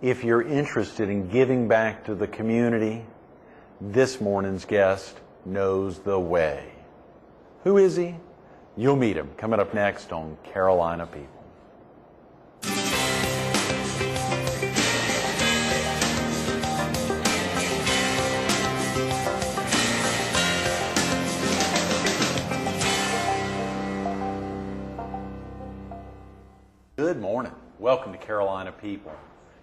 If you're interested in giving back to the community, this morning's guest knows the way. Who is he? You'll meet him coming up next on Carolina People. Good morning. Welcome to Carolina People.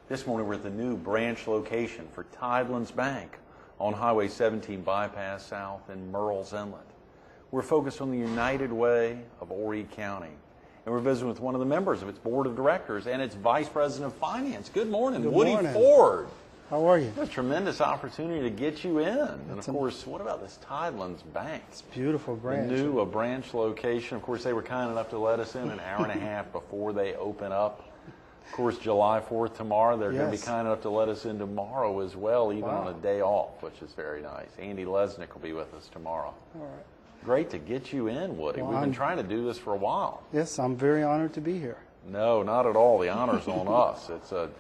This morning we're at the new branch location for Tidelands Bank on Highway 17 Bypass South in Murrells Inlet. We're focused on the United Way of Horry County, and we're visiting with one of the members of its board of directors and its vice president of finance. Good morning, Woody Ford. How are you? What a tremendous opportunity to get you in. And of course, what about this Tidelands Bank? It's a beautiful branch. The new branch location. Of course, they were kind enough to let us in an hour and a half before they open up. Of course, July 4th tomorrow. They're going to be kind enough to let us in tomorrow as well, even on a day off, which is very nice. Andy Lesnick will be with us tomorrow. All right. Great to get you in, Woody. Well, we've been trying to do this for a while. Yes, I'm very honored to be here. No, not at all. The honor's on us. It's a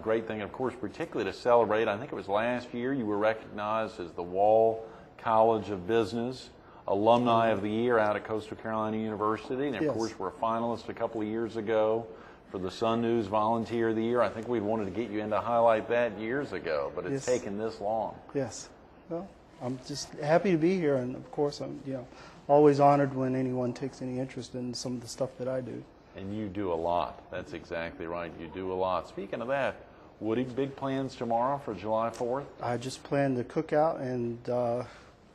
great thing, of course, particularly to celebrate. I think it was last year you were recognized as the Wall College of Business Alumni of the Year out at Coastal Carolina University. And, of course, we're a finalist a couple of years ago for the Sun News Volunteer of the Year. I think we wanted to get you in to highlight that years ago, but it's taken this long. Yes. Well, I'm just happy to be here, and, of course, I'm always honored when anyone takes any interest in some of the stuff that I do. And you do a lot. That's exactly right. You do a lot. Speaking of that, Woody, big plans tomorrow for July 4th? I just plan to cook out and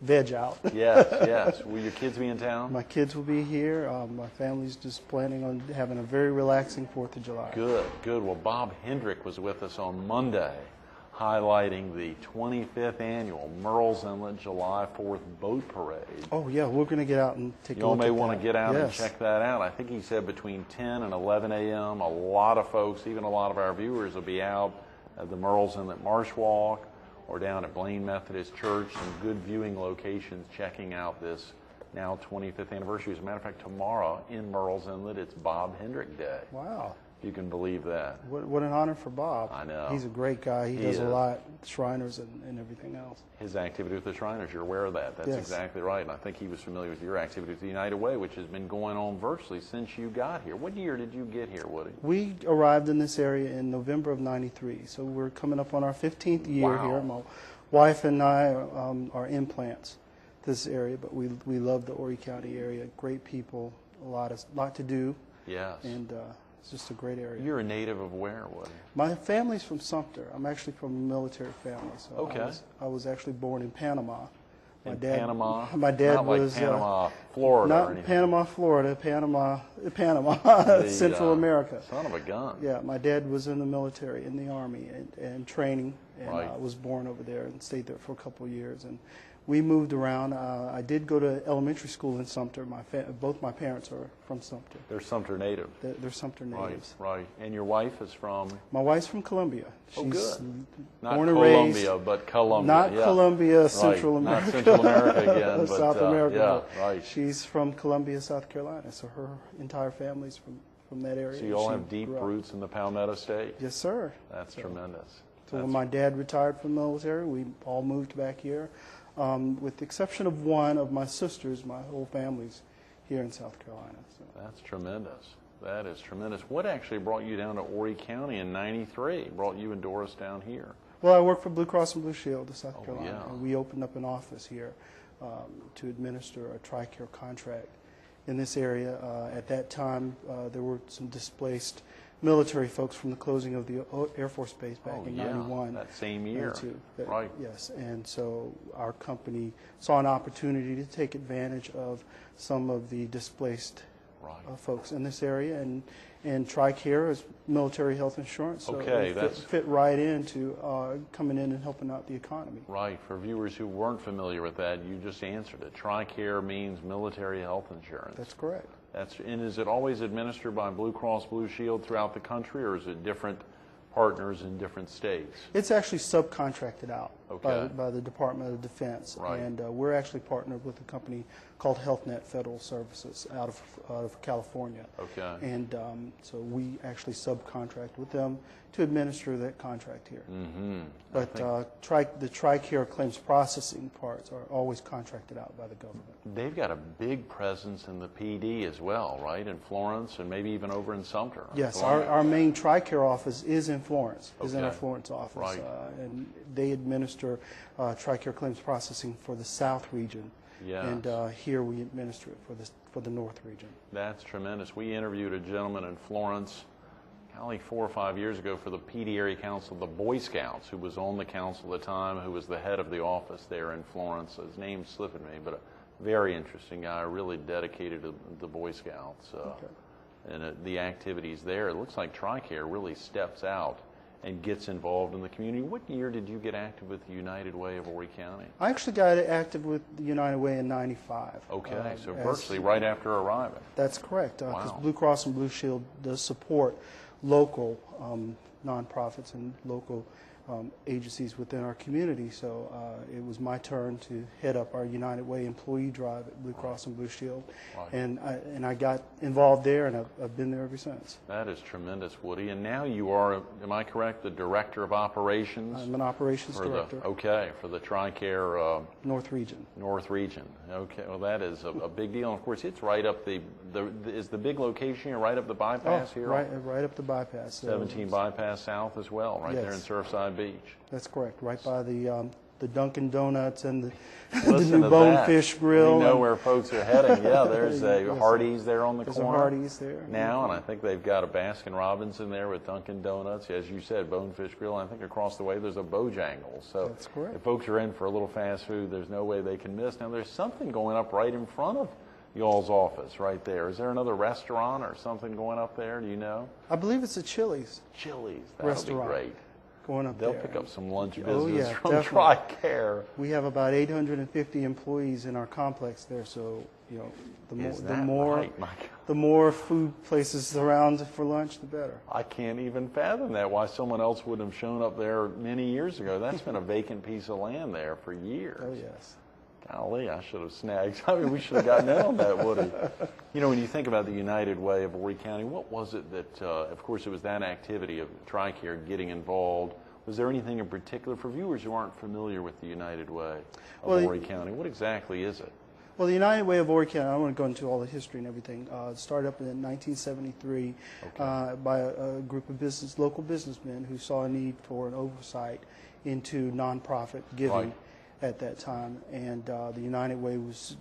veg out. Yes, yes. Will your kids be in town? My kids will be here. My family's just planning on having a very relaxing 4th of July. Good, good. Well, Bob Hendrick was with us on Monday, highlighting the 25th annual Murrells Inlet July 4th Boat Parade. Oh, yeah, we're going to get out and take a look at that. You may want to get out and check that out. I think he said between 10 and 11 a.m. A lot of folks, even a lot of our viewers, will be out at the Murrells Inlet Marsh Walk or down at Blaine Methodist Church. Some good viewing locations checking out this now 25th anniversary. As a matter of fact, tomorrow in Murrells Inlet, it's Bob Hendrick Day. Wow. You can believe that. What an honor for Bob. I know. He's a great guy. He does a lot, Shriners and everything else. His activity with the Shriners, you're aware of that. That's exactly right. And I think he was familiar with your activity with the United Way, which has been going on virtually since you got here. What year did you get here, Woody? We arrived in this area in November of '93, so we're coming up on our 15th year here. My wife and I are implants this area, but we love the Horry County area. Great people, a lot to do. Yes. And it's just a great area. You're a native of where, Woody? My family's from Sumter. I'm actually from a military family. So I was actually born in Panama. Panama? My dad not was like Panama, Florida. Not or anything. Panama, Florida. Panama, Central America. Son of a gun. Yeah, my dad was in the military, in the Army, and training, and I was born over there and stayed there for a couple of years. And we moved around. I did go to elementary school in Sumter. Both my parents are from Sumter. They're Sumter native. They're Sumter natives. Right. And your wife is from? My wife's from Columbia. She's good. Not born and Columbia, raised, but Columbia. Not Columbia, Central America. Not Central America again, but South America. Yeah, right. She's from Columbia, South Carolina, so her entire family's from that area. So you all have deep roots in the Palmetto State? Yes, sir. That's tremendous. So when my dad retired from the military, we all moved back here. With the exception of one of my sisters, my whole family's here in South Carolina. So. That's tremendous. That is tremendous. What actually brought you down to Horry County in '93? Brought you and Doris down here? Well, I work for Blue Cross and Blue Shield of South Carolina. Yeah. And we opened up an office here to administer a TRICARE contract in this area. At that time, there were some displaced military folks from the closing of the Air Force Base back in '91. That same year. Right. Yes, and so our company saw an opportunity to take advantage of some of the displaced folks in this area, and TRICARE is military health insurance. So it fit right into coming in and helping out the economy. Right. For viewers who weren't familiar with that, you just answered it. TRICARE means military health insurance. That's correct. And is it always administered by Blue Cross Blue Shield throughout the country, or is it different partners in different states? It's actually subcontracted out. Okay. by the Department of Defense. Right. And we're actually partnered with a company called HealthNet Federal Services out of California. Okay. And so we actually subcontract with them to administer that contract here. Mm-hmm. But the TRICARE claims processing parts are always contracted out by the government. They've got a big presence in the PD as well, right? In Florence and maybe even over in Sumter. Yes, Columbia. our main TRICARE office is in Florence, is in our Okay. Florence office. Right. And they administer TRICARE claims processing for the South region. Yes. And here we administer it for the North region. That's tremendous. We interviewed a gentleman in Florence, golly, 4 or 5 years ago for the PD Area Council of the Boy Scouts, who was on the council at the time, who was the head of the office there in Florence. His name's slipping me, but a very interesting guy, really dedicated to the Boy Scouts. And the activities there, it looks like TRICARE really steps out and gets involved in the community. What year did you get active with the United Way of Horry County? I actually got active with the United Way in '95. Okay, so virtually right after arriving. That's correct, because Wow. Blue Cross and Blue Shield does support local nonprofits and local agencies within our community. So it was my turn to head up our United Way employee drive at Blue Cross and Blue Shield. Right. And I got involved there, and I've been there ever since. That is tremendous, Woody. And now you are, am I correct, the Director of Operations? I'm an operations director, for the TRICARE North Region. North Region. Okay, well that is a big deal. And of course, it's right up is the big location here right up the bypass here? Right up the bypass. 17 bypass south as well, right there in Yes. Surfside Beach. That's correct, right by the Dunkin' Donuts and the Listen new to Bonefish that. Grill. We know and where folks are heading. Yeah, there's a Yes. Hardee's there on the There's a corner. Hardee's there. Now, and I think they've got a Baskin Robbins in there with Dunkin' Donuts. As you said, Bonefish Grill. I think across the way there's a Bojangles. So That's correct. if folks are in for a little fast food, there's no way they can miss. Now, there's something going up right in front of y'all's office right there. Is there another restaurant or something going up there? Do you know? I believe it's a Chili's Chili's. That'll restaurant be great. going up They'll there. pick up some lunch business Oh, yeah, from definitely. TRICARE. We have about 850 employees in our complex there, so you know Is that right? My God. the more food places around for lunch, the better. I can't even fathom that, why someone else wouldn't have shown up there many years ago. That's been a vacant piece of land there for years. Oh yes. Golly, I should have snagged. I mean, we should have gotten in on that, Woody. You know, when you think about the United Way of Horry County, what was it that, of course, it was that activity of TRICARE getting involved. Was there anything in particular for viewers who aren't familiar with the United Way of Horry County? What exactly is it? Well, the United Way of Horry County, I don't want to go into all the history and everything. It started up in 1973 by a group of local businessmen who saw a need for an oversight into nonprofit giving. Right. At that time, and the United Way was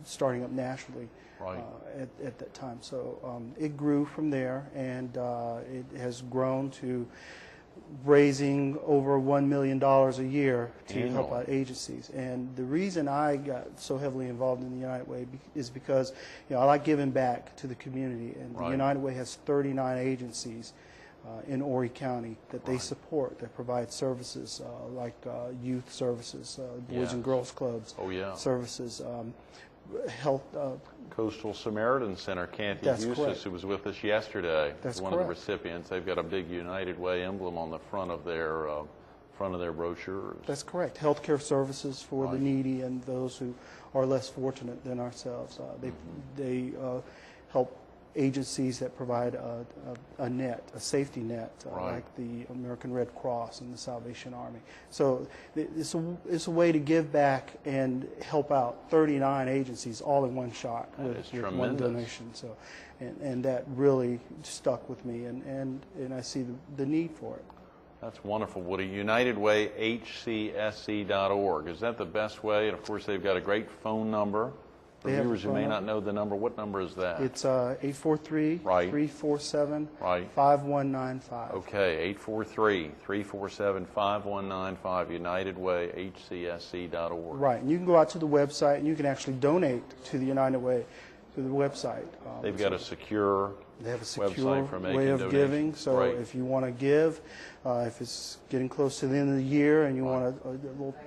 starting up nationally Right. at that time. So it grew from there, and it has grown to raising over $1 million a year to help Annually. out agencies. And the reason I got so heavily involved in the United Way is because I like giving back to the community, and the Right. United Way has 39 agencies in Horry County that they support, that provide services like youth services, Boys Yes. and Girls Clubs Oh, yeah. services, health. Coastal Samaritan Center, Kathy That's Eustace, correct. who was with us yesterday, That's is one of the correct. recipients. They've got a big United Way emblem on the front of their brochures. That's correct. Healthcare services for the Right. needy and those who are less fortunate than ourselves. They help agencies that provide a net, a safety net, Right. like the American Red Cross and the Salvation Army. So it's a way to give back and help out 39 agencies all in one shot That is with one tremendous. donation. So, and that really stuck with me, and I see the need for it. That's wonderful, Woody. UnitedWayHCSC.org. Is that the best way? And of course, they've got a great phone number. For They have a viewers who phone may number. not know the number, what number is that? It's 843-347-5195. Okay, 843-347-5195, UnitedWayHCSC.org. Right, and you can go out to the website and you can actually donate to the United Way through the website. They've got a secure They have a secure website for making way of donations. giving. So Right. if you want to give, if it's getting close to the end of the year and you want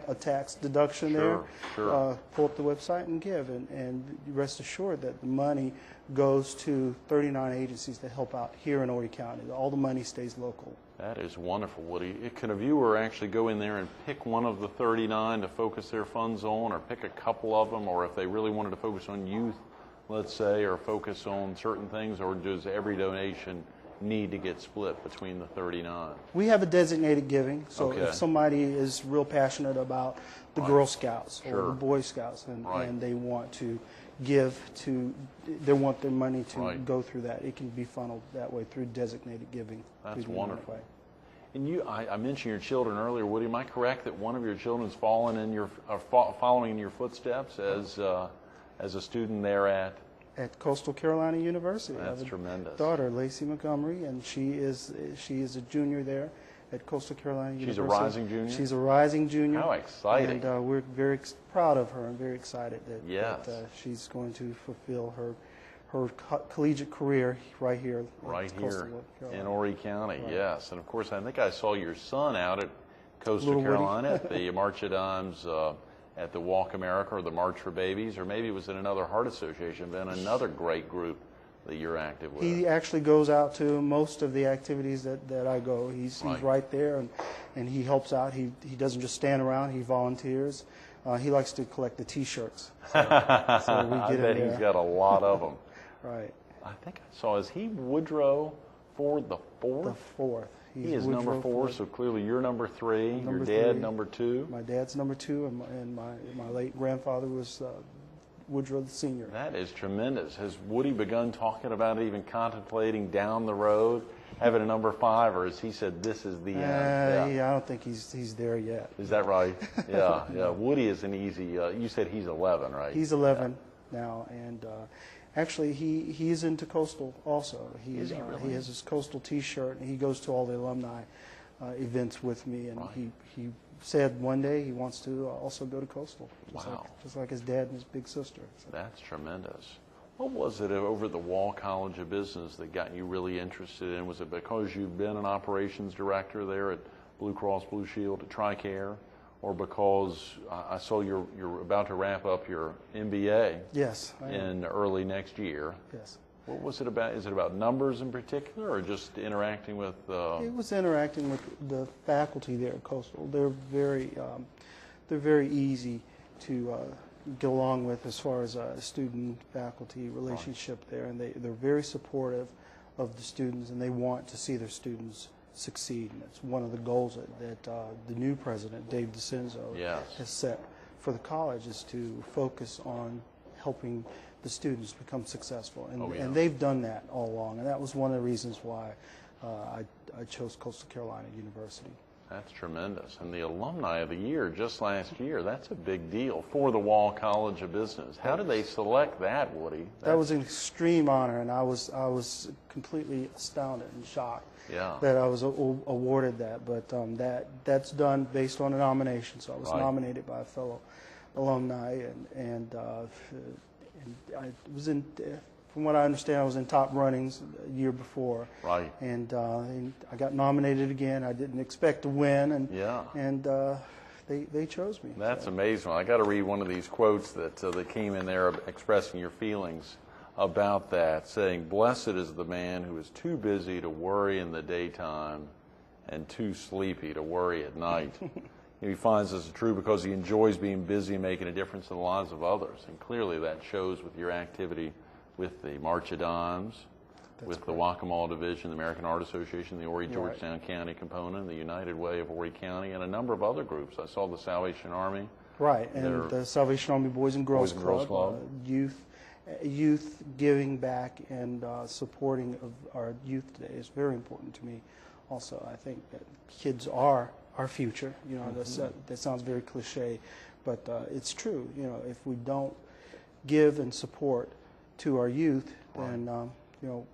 a tax deduction there, Sure. pull up the website and give. And rest assured that the money goes to 39 agencies that help out here in Horry County. All the money stays local. That is wonderful, Woody. Can a viewer actually go in there and pick one of the 39 to focus their funds on, or pick a couple of them, or if they really wanted to focus on youth, let's say, or focus on certain things, or does every donation need to get split between the 39? We have a designated giving, so Okay. if somebody is real passionate about the Girl Scouts or Sure. the Boy Scouts and Right. they want to give to, they want their money to Right. go through that, it can be funneled that way through designated giving. That's through the wonderful. way. And I mentioned your children earlier, Woody. Am I correct that one of your children's following in your footsteps as a student there at? At Coastal Carolina University. I That's have a tremendous. daughter, Lacey Montgomery, and she is a junior there at Coastal Carolina She's a University. rising junior? She's a rising junior. How exciting. And we're very proud of her and very excited Yes. that she's going to fulfill her collegiate career right here. Right at Coastal here Carolina. in Horry County, Right. yes. And of course, I think I saw your son out at Coastal Little Woody. Carolina at the March of Dimes, at the Walk America or the March for Babies, or maybe it was in another Heart Association event, another great group that you're active with. He actually goes out to most of the activities that I go. He's Right. right there, and he helps out. He doesn't just stand around. He volunteers. He likes to collect the T-shirts. So we I get bet him he's there. got a lot of them. Right. I think I saw, is he Woodrow Ford the fourth? The fourth. He He's is number Woodrow 4, Ford. so clearly you're number 3, your Number dad 3. number 2. My dad's number 2, and my late grandfather was Woodrow the Senior. That is tremendous. Has Woody begun talking about it, even contemplating down the road, having a number 5, or has he said this is the end? Yeah, I don't think he's there yet. Is that right? Yeah, yeah. Woody is an easy, you said he's 11, right? He's 11 now, and actually he's into Coastal also. Is he really? He has his Coastal T-shirt, and he goes to all the alumni events with me, and Right. he said one day he wants to also go to Coastal, Wow. just like his dad and his big sister. So, That's tremendous. What was it over at the Wall College of Business that got you really interested in? Was it because you've been an operations director there at Blue Cross Blue Shield at TRICARE, or because I saw you're about to wrap up your MBA yes, I am. in early next year? Yes. What was it about? Is it about numbers in particular, or just interacting with? It was interacting with the faculty there at Coastal. They're very easy to get along with as far as a student-faculty relationship there, and they're very supportive of the students, and they want to see their students succeed. And it's one of the goals that the new president, Dave DeCenzo, Yes. has set for the college, is to focus on helping the students become successful. And, Oh, yeah. and they've done that all along, and that was one of the reasons why I chose Coastal Carolina University. That's tremendous. And the Alumni of the Year just last year, that's a big deal for the Wall College of Business. How did they select that, Woody? That was an extreme honor, and I was completely astounded and shocked Yeah. that I was awarded that. But that's done based on a nomination. So I was Right. nominated by a fellow alumni, and I was in. From what I understand, I was in top runnings a year before. Right. And I got nominated again. I didn't expect to win, and Yeah. they chose me. That's So, amazing. I got to read one of these quotes that came in there expressing your feelings about that, saying, "Blessed is the man who is too busy to worry in the daytime and too sleepy to worry at night." He finds this is true because he enjoys being busy and making a difference in the lives of others. And clearly that shows with your activity with the March of Dimes, with the Waccamaw Division, the American Heart Association, the Horry Georgetown County component, the United Way of Horry County, and a number of other groups. I saw the Salvation Army. right, They're- and the Salvation Army Boys and Girls Boys and Girls Club, Club. youth giving back and supporting of our youth today is very important to me. Also, I think that kids are our future. You know, that sounds very cliche, but it's true. You know, if we don't give and support to our youth, then you know,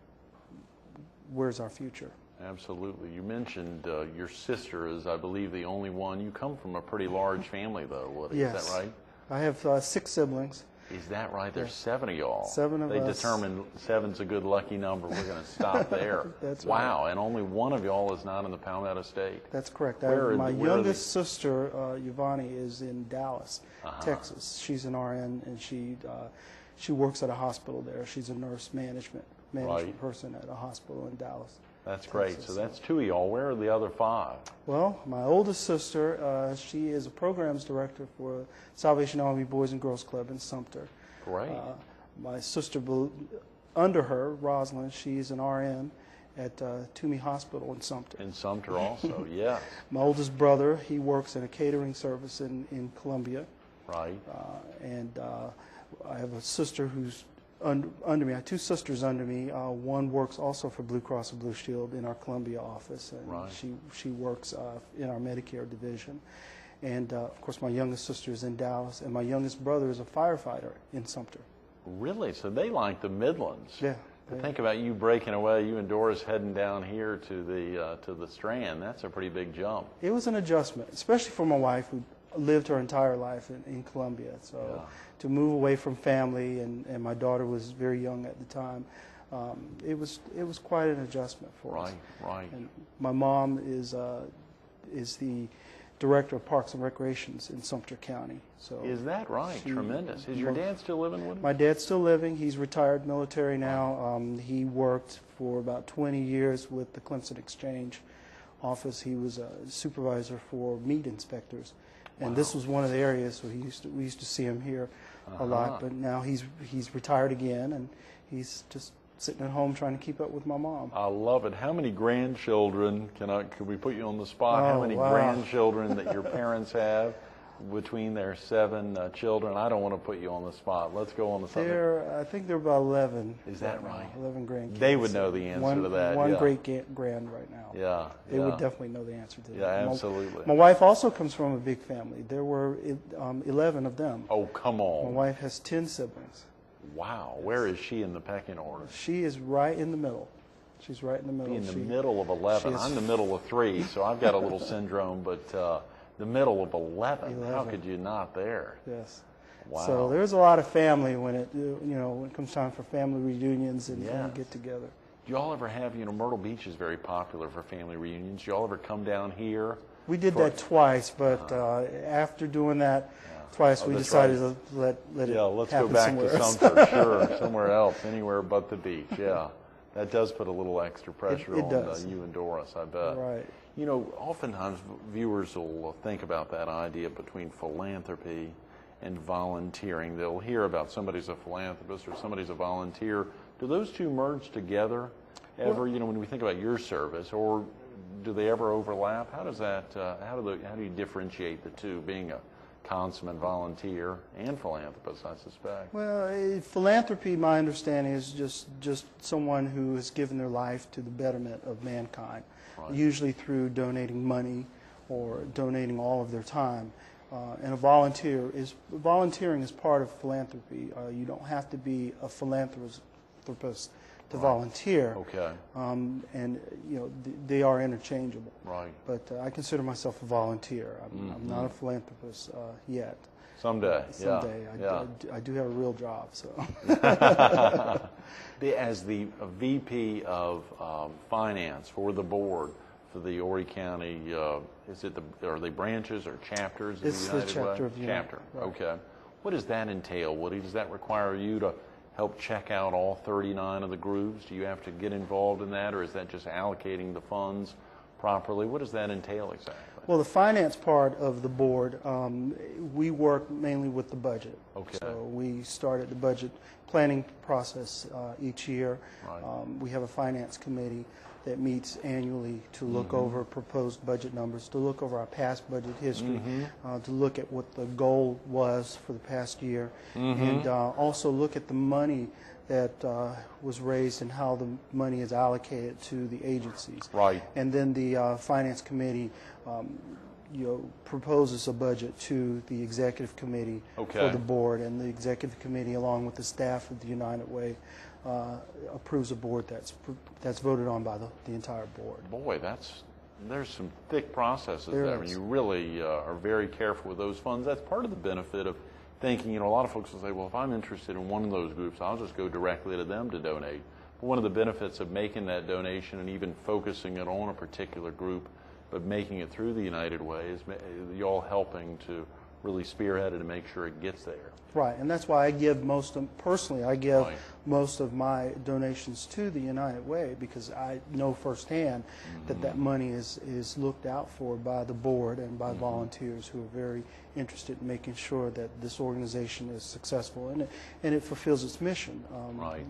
where's our future? Absolutely. You mentioned your sister is, I believe, the only one. You come from a pretty large family, though, Woody. Yes. Is that right? I have 6 siblings. Is that right? There's 7 of y'all. 7 of they us. They determined 7's a good lucky number. We're going to stop there. That's wow. right. And only one of y'all is not in the Palmetto State. That's correct. where My are youngest sister, Yvonne, is in Dallas, Texas. She's an RN, and she works at a hospital there. She's a nurse management person at a hospital in Dallas. That's great. So that's 2 of y'all. Where are the other 5? Well, my oldest sister, she is a programs director for Salvation Army Boys and Girls Club in Sumter. Great. My sister under her, Rosalind, she's an RN at Toomey Hospital in Sumter. In Sumter also, yes. My oldest brother, he works in a catering service in Columbia. Right. And I have a sister who's under me. I have 2 sisters under me. One works also for Blue Cross and Blue Shield in our Columbia office, and she works in our Medicare division. And of course, my youngest sister is in Dallas, and my youngest brother is a firefighter in Sumter. Really? So they like the Midlands. Yeah. Think about you breaking away, you and Doris heading down here to the Strand. That's a pretty big jump. It was an adjustment, especially for my wife, who lived her entire life in Columbia. So to move away from family, and my daughter was very young at the time, it was quite an adjustment for us. Right. And my mom is the director of Parks and Recreations in Sumter County. So is that right? Tremendous. Is your dad still living with him? My dad's still living. He's retired military now. He worked for about 20 years with the Clemson Exchange office. He was a supervisor for meat inspectors. And this was one of the areas where we used to see him here a lot. But now he's retired again, and he's just sitting at home trying to keep up with my mom. I love it. How many grandchildren, can we put you on the spot? How many grandchildren that your parents have between their 7 children? I don't want to put you on the spot. Let's go on to something. I think they're about 11. Is that right? 11 grandkids. They would know the answer to that. One great grand right now. Yeah. They would definitely know the answer to that. Yeah, absolutely. My wife also comes from a big family. There were 11 of them. Oh, come on. My wife has 10 siblings. Wow. Where is she in the pecking order? She is right in the middle. She's right in the middle. In the middle of 11. I'm the middle of 3, so I've got a little syndrome, but the middle of 11. How could you not there? Yes. Wow. So there's a lot of family when it comes time for family reunions and get together. Do y'all ever have, Myrtle Beach is very popular for family reunions. Do y'all ever come down here? We did that twice, but after doing that twice, we decided to let it let's happen go back somewhere to else. Sumter. Sure, somewhere else, anywhere but the beach. Yeah, that does put a little extra pressure on you and Doris, I bet. Right. Oftentimes viewers will think about that idea between philanthropy and volunteering. They'll hear about somebody's a philanthropist or somebody's a volunteer. Do those two merge together ever? When we think about your service, or do they ever overlap? How does that? How do you differentiate the two? Being a consummate volunteer and philanthropist, I suspect. Well, philanthropy, my understanding, is just someone who has given their life to the betterment of mankind, usually through donating money or donating all of their time. And volunteering is part of philanthropy. You don't have to be a philanthropist to volunteer. Okay. And they are interchangeable. Right. But I consider myself a volunteer. I'm not a philanthropist yet. Someday. Someday. I do have a real job. So. As the VP of Finance for the board for the Horry County, are they branches or chapters of the United Way? It's the chapter of the United. Chapter. Right. Okay. What does that entail, Woody? Does that require you to help check out all 39 of the grooves? Do you have to get involved in that, or is that just allocating the funds properly? What does that entail exactly? Well, the finance part of the board, we work mainly with the budget. Okay. So we started the budget planning process each year. Right. We have a finance committee that meets annually to look over proposed budget numbers, to look over our past budget history, to look at what the goal was for the past year, and also look at the money that was raised and how the money is allocated to the agencies. Right. And then the finance committee proposes a budget to the executive committee for the board, and the executive committee, along with the staff of the United Way, approves a board that's voted on by the entire board. Boy, there's some thick processes there. I mean, you really are very careful with those funds. That's part of the benefit of thinking, a lot of folks will say, well, if I'm interested in one of those groups, I'll just go directly to them to donate. But one of the benefits of making that donation and even focusing it on a particular group, but making it through the United Way, is y'all helping to really spearhead it and make sure it gets there. Right, and that's why I give personally, I give Right. most of my donations to the United Way, because I know firsthand that that money is looked out for by the board and by volunteers who are very interested in making sure that this organization is successful and it fulfills its mission. Right.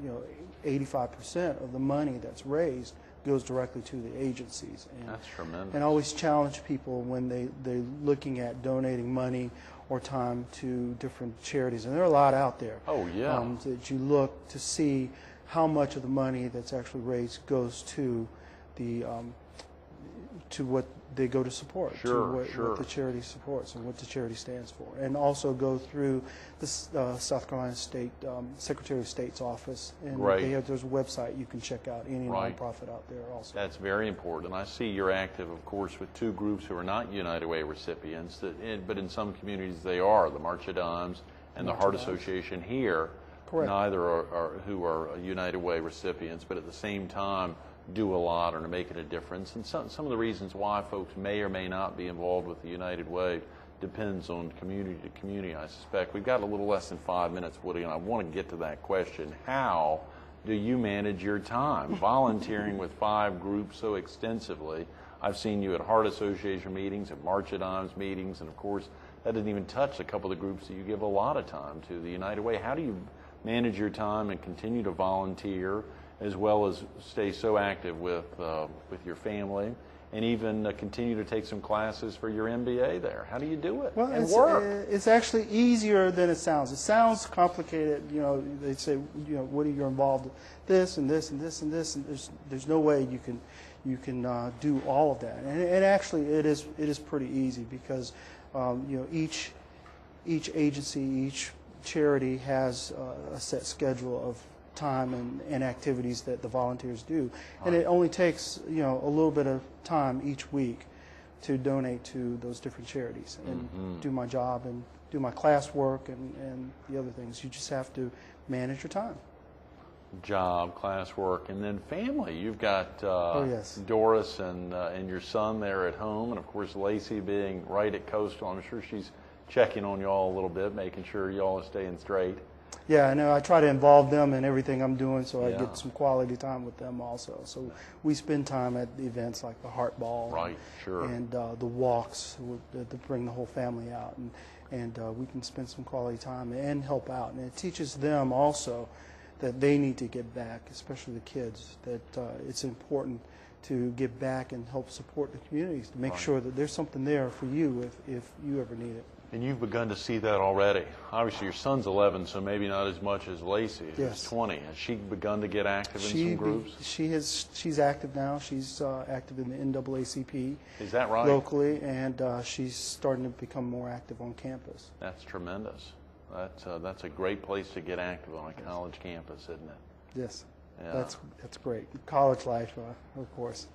85% of the money that's raised goes directly to the agencies. And, That's tremendous. and I always challenge people when they're looking at donating money or time to different charities, and there are a lot out there. Oh, yeah. That you look to see how much of the money that's actually raised goes to the to what they go to support, Sure, to sure. what the charity supports and what the charity stands for, and also go through the South Carolina State Secretary of State's office, and Great. there's a website you can check out any Right. nonprofit out there also. That's very important. I see you're active, of course, with two groups who are not United Way recipients, but in some communities they are, the March of Dimes and the March Heart of Dimes. Association here. Correct. Neither are who are United Way recipients, but at the same time do a lot and are making a difference. And some of the reasons why folks may or may not be involved with the United Way depends on community to community, I suspect. We've got a little less than 5 minutes, Woody, and I want to get to that question. How do you manage your time? Volunteering with 5 groups so extensively. I've seen you at Heart Association meetings, at March of Dimes meetings, and of course, that doesn't even touch a couple of the groups that you give a lot of time to, the United Way. How do you manage your time and continue to volunteer, as well as stay so active with your family, and even continue to take some classes for your MBA there? How do you do it? Well, and it's, work? it's actually easier than it sounds. It sounds complicated. They say, Woody, you're involved in this and this and this and this, and there's no way you can do all of that. And actually, it is pretty easy because each agency, each charity has a set schedule of time and activities that the volunteers do, and it only takes a little bit of time each week to donate to those different charities and do my job and do my classwork and the other things. You just have to manage your time. Job, classwork, and then family. You've got Yes. Doris and your son there at home, and of course Lacey being right at Coastal. I'm sure she's checking on y'all a little bit, making sure y'all are staying straight. Yeah, I know. I try to involve them in everything I'm doing, so I Yeah. get some quality time with them also. So we spend time at the events like the Heart Ball, Right, sure. and the walks to bring the whole family out, and we can spend some quality time and help out. And it teaches them also that they need to get back, especially the kids. That it's important to give back and help support the communities to make Right. sure that there's something there for you if you ever need it. And you've begun to see that already. Obviously, your son's 11, so maybe not as much as Lacey, who's Yes. 20. Has she begun to get active in some groups? She's active now. She's active in the NAACP Is that right? locally, and she's starting to become more active on campus. That's tremendous. That's a great place to get active on a college campus, isn't it? Yes, Yeah. that's great. College life, of course.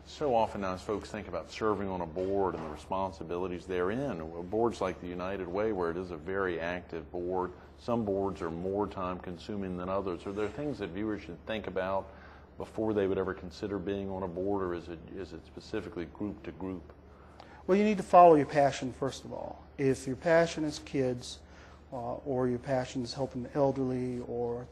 So often as folks think about serving on a board and the responsibilities therein, boards like the United Way, where it is a very active board, some boards are more time consuming than others. Are there things that viewers should think about before they would ever consider being on a board, or is it specifically group to group? Well, you need to follow your passion first of all. If your passion is kids, or your passion is helping the elderly, or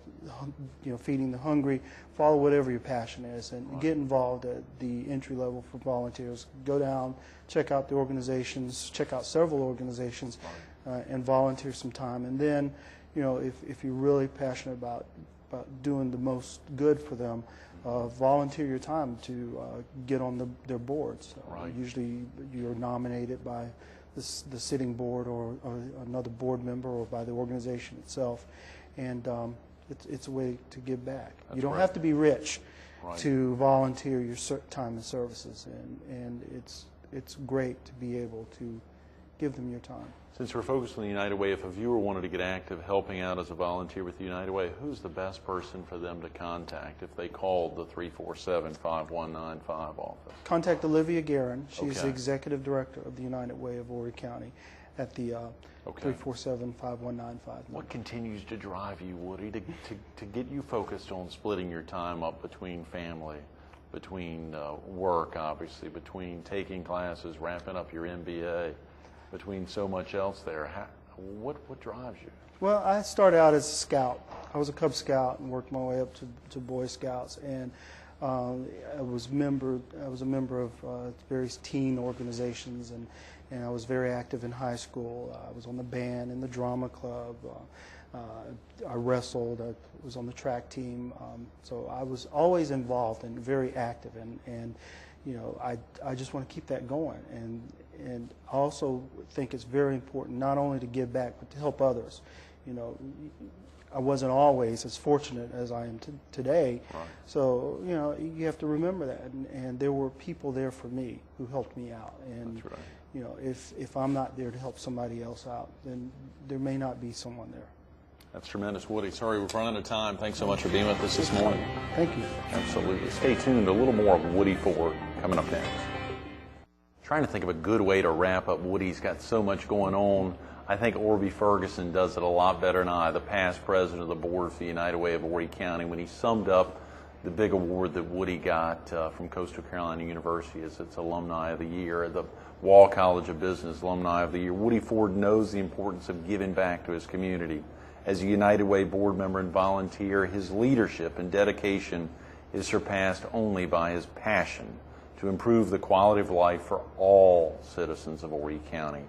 feeding the hungry, follow whatever your passion is, and Right. get involved at the entry level for volunteers. Go down, check out the organizations, check out several organizations, and volunteer some time. And then, if you're really passionate about doing the most good for them, volunteer your time to get on their boards. Right. Usually, you're nominated by the sitting board or another board member or by the organization itself, and it's a way to give back. That's You don't right. have to be rich Right. to volunteer your time and services, and it's great to be able to give them your time. Since we're focused on the United Way, if a viewer wanted to get active helping out as a volunteer with the United Way, who's the best person for them to contact if they called the 347-5195 office? Contact Olivia Guerin. She's the Okay. executive director of the United Way of Horry County. at the Okay. 347-5195. What continues to drive you, Woody, to get you focused on splitting your time up between family, between work, obviously, between taking classes, wrapping up your MBA, between so much else there? What drives you? Well, I started out as a scout. I was a Cub Scout and worked my way up to Boy Scouts, and I was a member of various teen organizations, and I was very active in high school. I was on the band and the drama club. I wrestled. I was on the track team. So I was always involved and very active, and you know, I just want to keep that going. And I also think it's very important not only to give back but to help others. You know, I wasn't always as fortunate as I am today. Right. So, you know, you have to remember that. And there were people there for me who helped me out. And, That's right. you know, if I'm not there to help somebody else out, then there may not be someone there. That's tremendous, Woody. Sorry, we're running out of time. Thanks so much for being with us this morning. Thank you. Absolutely. Stay tuned. A little more of Woody Ford coming up next. Trying to think of a good way to wrap up. Woody's got so much going on. I think Orby Ferguson does it a lot better than I, the past president of the board for the United Way of Horry County, when he summed up the big award that Woody got from Coastal Carolina University as its Alumni of the Year, the Wall College of Business Alumni of the Year. Woody Ford knows the importance of giving back to his community. As a United Way board member and volunteer, his leadership and dedication is surpassed only by his passion to improve the quality of life for all citizens of Horry County.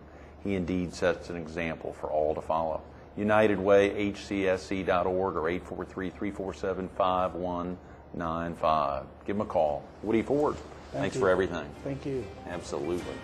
He indeed sets an example for all to follow. UnitedWayHCSC.org or 843-347-5195. Give him a call. Woody Ford, thanks for everything. Thank you. Absolutely.